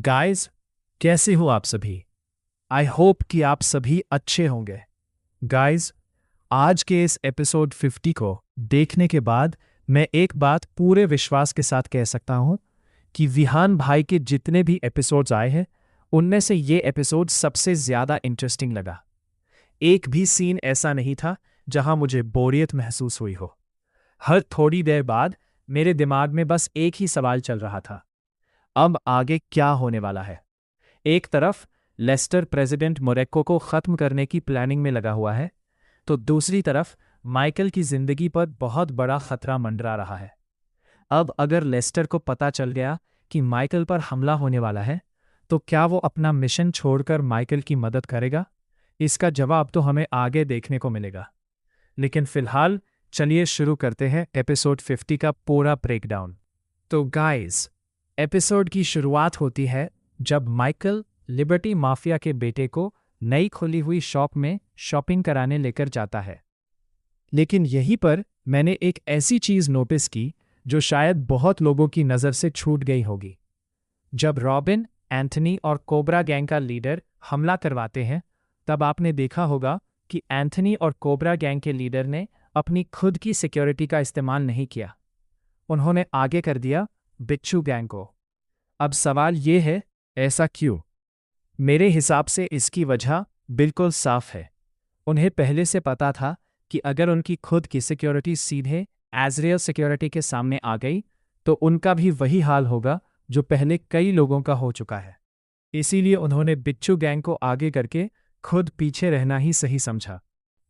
Guys, कैसे हो आप सभी? आई होप कि आप सभी अच्छे होंगे। गाइस, आज के इस एपिसोड 50 को देखने के बाद मैं एक बात पूरे विश्वास के साथ कह सकता हूं कि विहान भाई के जितने भी एपिसोड्स आए हैं उनमें से ये एपिसोड सबसे ज़्यादा इंटरेस्टिंग लगा। एक भी सीन ऐसा नहीं था जहां मुझे बोरियत महसूस हुई हो। हर थोड़ी देर बाद मेरे दिमाग में बस एक ही सवाल चल रहा था, अब आगे क्या होने वाला है। एक तरफ लेस्टर प्रेसिडेंट मोरेक्को को खत्म करने की प्लानिंग में लगा हुआ है, तो दूसरी तरफ माइकल की जिंदगी पर बहुत बड़ा खतरा मंडरा रहा है। अब अगर लेस्टर को पता चल गया कि माइकल पर हमला होने वाला है, तो क्या वो अपना मिशन छोड़कर माइकल की मदद करेगा? इसका जवाब तो हमें आगे देखने को मिलेगा। लेकिन फिलहाल चलिए शुरू करते हैं एपिसोड 50 का पूरा ब्रेकडाउन। तो गाइस, एपिसोड की शुरुआत होती है जब माइकल लिबर्टी माफिया के बेटे को नई खुली हुई शॉप में शॉपिंग कराने लेकर जाता है। लेकिन यहीं पर मैंने एक ऐसी चीज नोटिस की जो शायद बहुत लोगों की नज़र से छूट गई होगी। जब रॉबिन, एंथनी और कोबरा गैंग का लीडर हमला करवाते हैं, तब आपने देखा होगा कि एंथनी और कोबरा गैंग के लीडर ने अपनी खुद की सिक्योरिटी का इस्तेमाल नहीं किया। उन्होंने आगे कर दिया बिच्छू गैंग को। अब सवाल ये है, ऐसा क्यों? मेरे हिसाब से इसकी वजह बिल्कुल साफ है। उन्हें पहले से पता था कि अगर उनकी खुद की सिक्योरिटी सीधे एजरियल सिक्योरिटी के सामने आ गई, तो उनका भी वही हाल होगा जो पहले कई लोगों का हो चुका है। इसीलिए उन्होंने बिच्छू गैंग को आगे करके खुद पीछे रहना ही सही समझा।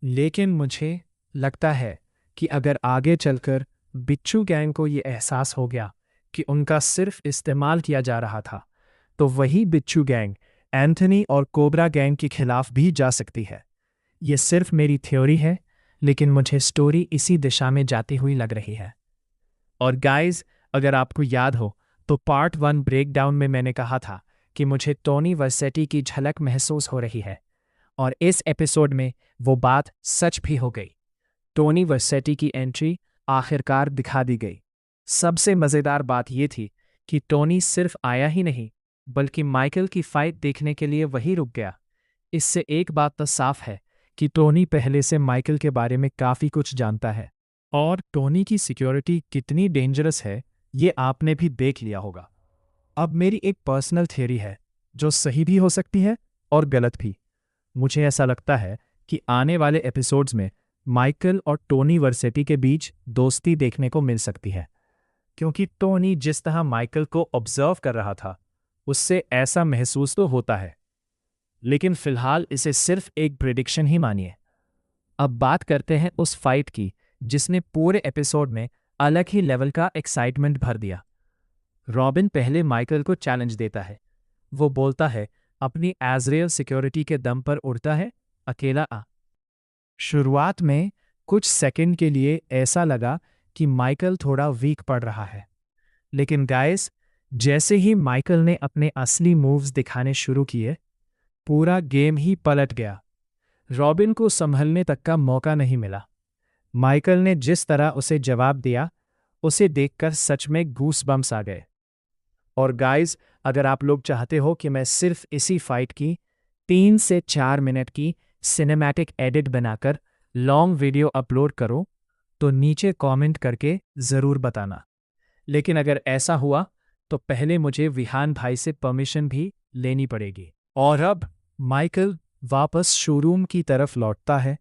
लेकिन मुझे लगता है कि अगर आगे चलकर बिच्छू गैंग को ये एहसास हो गया कि उनका सिर्फ इस्तेमाल किया जा रहा था, तो वही बिच्छू गैंग एंथनी और कोबरा गैंग के खिलाफ भी जा सकती है। ये सिर्फ मेरी थ्योरी है, लेकिन मुझे स्टोरी इसी दिशा में जाती हुई लग रही है। और गाइस, अगर आपको याद हो तो पार्ट 1 ब्रेकडाउन में मैंने कहा था कि मुझे टोनी वर्सेटी की झलक महसूस हो रही है, और इस एपिसोड में वो बात सच भी हो गई। टोनी वर्सेटी की एंट्री आखिरकार दिखा दी गई। सबसे मज़ेदार बात यह थी कि टोनी सिर्फ आया ही नहीं, बल्कि माइकल की फाइट देखने के लिए वहीं रुक गया। इससे एक बात तो साफ है कि टोनी पहले से माइकल के बारे में काफ़ी कुछ जानता है, और टोनी की सिक्योरिटी कितनी डेंजरस है ये आपने भी देख लिया होगा। अब मेरी एक पर्सनल थियरी है जो सही भी हो सकती है और गलत भी। मुझे ऐसा लगता है कि आने वाले एपिसोड्स में माइकल और टोनी वर्सेटी के बीच दोस्ती देखने को मिल सकती है, क्योंकि टोनी जिस तरह माइकल को ऑब्जर्व कर रहा था उससे ऐसा महसूस तो होता है। लेकिन फिलहाल इसे सिर्फ एक प्रेडिक्शन ही मानिए। अब बात करते हैं उस फाइट की जिसने पूरे एपिसोड में अलग ही लेवल का एक्साइटमेंट भर दिया। रॉबिन पहले माइकल को चैलेंज देता है। वो बोलता है अपनी एजरियल सिक्योरिटी के दम पर उड़ता है, अकेला आ। शुरुआत में कुछ सेकंड के लिए ऐसा लगा कि माइकल थोड़ा वीक पड़ रहा है, लेकिन गाइस, जैसे ही माइकल ने अपने असली मूव्स दिखाने शुरू किए, पूरा गेम ही पलट गया। रॉबिन को संभलने तक का मौका नहीं मिला। माइकल ने जिस तरह उसे जवाब दिया, उसे देखकर सच में गूसबम्स आ गए। और गाइस, अगर आप लोग चाहते हो कि मैं सिर्फ इसी फाइट की 3 से 4 मिनट की सिनेमैटिक एडिट बनाकर लॉन्ग वीडियो अपलोड करूं, तो नीचे कमेंट करके ज़रूर बताना। लेकिन अगर ऐसा हुआ तो पहले मुझे विहान भाई से परमिशन भी लेनी पड़ेगी। और अब माइकल वापस शोरूम की तरफ लौटता है,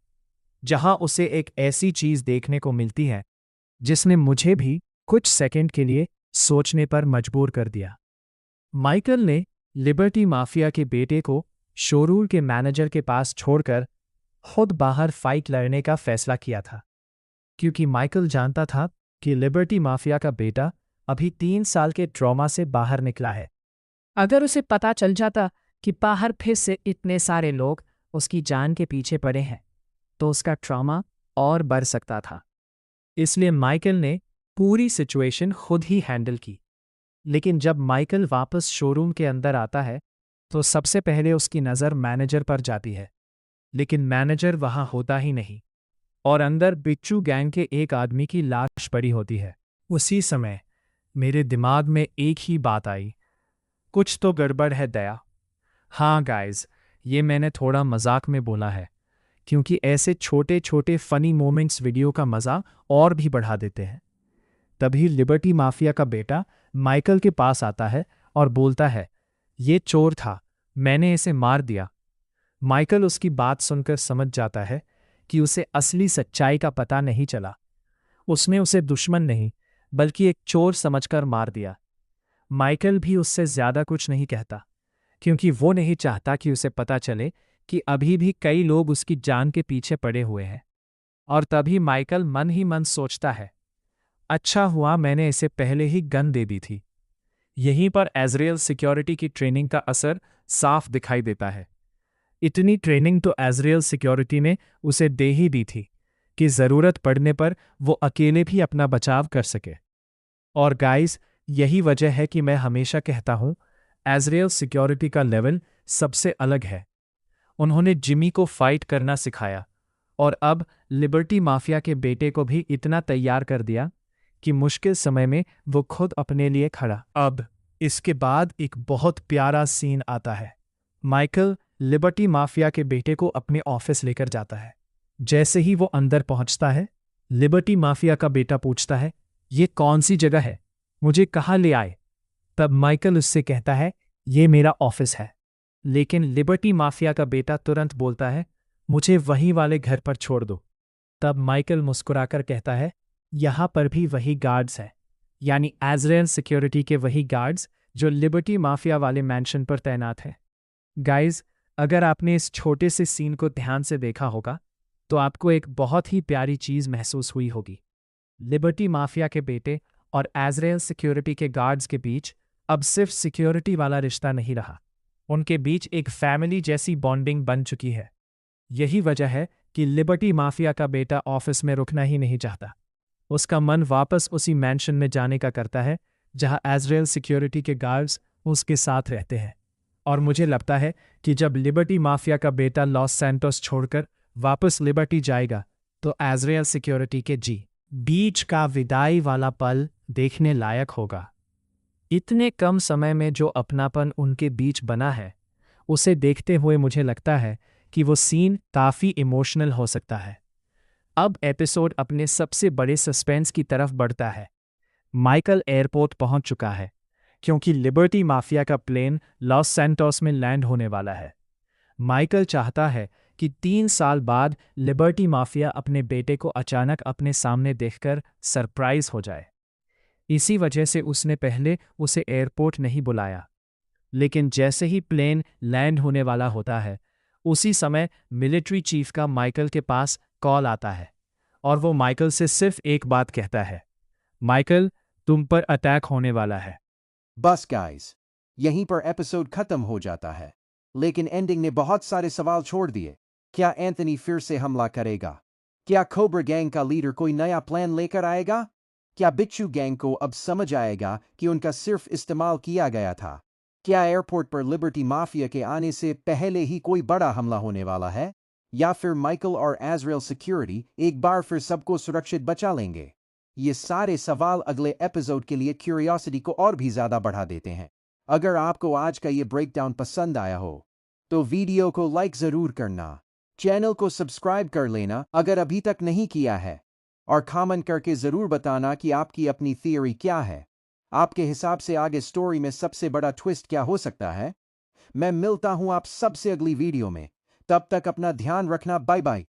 जहां उसे एक ऐसी चीज देखने को मिलती है जिसने मुझे भी कुछ सेकंड के लिए सोचने पर मजबूर कर दिया। माइकल ने लिबर्टी माफिया के बेटे को शोरूम के मैनेजर के पास छोड़कर खुद बाहर फाइट लड़ने का फैसला किया था, क्योंकि माइकल जानता था कि लिबर्टी माफिया का बेटा अभी 3 साल के ट्रॉमा से बाहर निकला है। अगर उसे पता चल जाता कि बाहर फिर से इतने सारे लोग उसकी जान के पीछे पड़े हैं, तो उसका ट्रॉमा और बढ़ सकता था। इसलिए माइकल ने पूरी सिचुएशन खुद ही हैंडल की। लेकिन जब माइकल वापस शोरूम के अंदर आता है, तो सबसे पहले उसकी नज़र मैनेजर पर जाती है। लेकिन मैनेजर वहां होता ही नहीं, और अंदर बिच्छू गैंग के एक आदमी की लाश पड़ी होती है। उसी समय मेरे दिमाग में एक ही बात आई, कुछ तो गड़बड़ है दया। हाँ गाइस, ये मैंने थोड़ा मजाक में बोला है, क्योंकि ऐसे छोटे छोटे फनी मोमेंट्स वीडियो का मज़ा और भी बढ़ा देते हैं। तभी लिबर्टी माफिया का बेटा माइकल के पास आता है और बोलता है, ये चोर था, मैंने इसे मार दिया। माइकल उसकी बात सुनकर समझ जाता है कि उसे असली सच्चाई का पता नहीं चला। उसने उसे दुश्मन नहीं, बल्कि एक चोर समझकर मार दिया। माइकल भी उससे ज्यादा कुछ नहीं कहता, क्योंकि वो नहीं चाहता कि उसे पता चले कि अभी भी कई लोग उसकी जान के पीछे पड़े हुए हैं। और तभी माइकल मन ही मन सोचता है, अच्छा हुआ मैंने इसे पहले ही गन दे दी थी। यहीं पर एजरेल सिक्योरिटी की ट्रेनिंग का असर साफ दिखाई देता है। इतनी ट्रेनिंग तो एजरेल सिक्योरिटी ने उसे दे ही दी थी कि जरूरत पड़ने पर वो अकेले भी अपना बचाव कर सके। और गाइस, यही वजह है कि मैं हमेशा कहता हूं, एजरेल सिक्योरिटी का लेवल सबसे अलग है। उन्होंने जिमी को फाइट करना सिखाया और अब लिबर्टी माफिया के बेटे को भी इतना तैयार कर दिया कि मुश्किल समय में वो खुद अपने लिए खड़ा। अब इसके बाद एक बहुत प्यारा सीन आता है। माइकल लिबर्टी माफिया के बेटे को अपने ऑफिस लेकर जाता है। जैसे ही वो अंदर पहुंचता है, लिबर्टी माफिया का बेटा पूछता है, ये कौन सी जगह है, मुझे कहाँ ले आए? तब माइकल उससे कहता है, ये मेरा ऑफिस है। लेकिन लिबर्टी माफिया का बेटा तुरंत बोलता है, मुझे वहीं वाले घर पर छोड़ दो। तब माइकल मुस्कुराकर कहता है, यहां पर भी वही गार्ड्स हैं, यानी एजरेल सिक्योरिटी के वही गार्ड्स जो लिबर्टी माफिया वाले मैंशन पर तैनात हैं। गाइज, अगर आपने इस छोटे से सीन को ध्यान से देखा होगा तो आपको एक बहुत ही प्यारी चीज महसूस हुई होगी। लिबर्टी माफिया के बेटे और एजरेल सिक्योरिटी के गार्ड्स के बीच अब सिर्फ सिक्योरिटी वाला रिश्ता नहीं रहा, उनके बीच एक फैमिली जैसी बॉन्डिंग बन चुकी है। यही वजह है कि लिबर्टी माफिया का बेटा ऑफिस में रुकना ही नहीं चाहता। उसका मन वापस उसी मैंशन में जाने का करता है जहां एजरेल सिक्योरिटी के गार्ड्स उसके साथ रहते हैं। और मुझे लगता है कि जब लिबर्टी माफिया का बेटा लॉस सैंटोस छोड़कर वापस लिबर्टी जाएगा तो एजरेल सिक्योरिटी के बीच का विदाई वाला पल देखने लायक होगा। इतने कम समय में जो अपनापन उनके बीच बना है, उसे देखते हुए मुझे लगता है कि वो सीन काफी इमोशनल हो सकता है। अब एपिसोड अपने सबसे बड़े सस्पेंस की तरफ बढ़ता है। माइकल एयरपोर्ट पहुंच चुका है, क्योंकि लिबर्टी माफिया का प्लेन लॉस सैंटोस में लैंड होने वाला है। माइकल चाहता है कि 3 साल बाद लिबर्टी माफिया अपने बेटे को अचानक अपने सामने देखकर सरप्राइज हो जाए। इसी वजह से उसने पहले उसे एयरपोर्ट नहीं बुलाया। लेकिन जैसे ही प्लेन लैंड होने वाला होता है, उसी समय मिलिट्री चीफ का माइकल के पास कॉल आता है और वो माइकल से सिर्फ एक बात कहता है, माइकल, तुम पर अटैक होने वाला है। बस गाइस, यहीं पर एपिसोड खत्म हो जाता है। लेकिन एंडिंग ने बहुत सारे सवाल छोड़ दिए। क्या एंथनी फिर से हमला करेगा? क्या कोबरा गैंग का लीडर कोई नया प्लान लेकर आएगा? क्या बिच्छू गैंग को अब समझ आएगा कि उनका सिर्फ इस्तेमाल किया गया था? क्या एयरपोर्ट पर लिबर्टी माफिया के आने से पहले ही कोई बड़ा हमला होने वाला है? या फिर माइकल और एजरेल सिक्योरिटी एक बार फिर सबको सुरक्षित बचा लेंगे? ये सारे सवाल अगले एपिसोड के लिए क्यूरियोसिटी को और भी ज्यादा बढ़ा देते हैं। अगर आपको आज का ये ब्रेकडाउन पसंद आया हो तो वीडियो को लाइक जरूर करना, चैनल को सब्सक्राइब कर लेना अगर अभी तक नहीं किया है, और कमेंट करके जरूर बताना कि आपकी अपनी थियरी क्या है। आपके हिसाब से आगे स्टोरी में सबसे बड़ा ट्विस्ट क्या हो सकता है? मैं मिलता हूं आप सबसे अगली वीडियो में। तब तक अपना ध्यान रखना। Bye bye.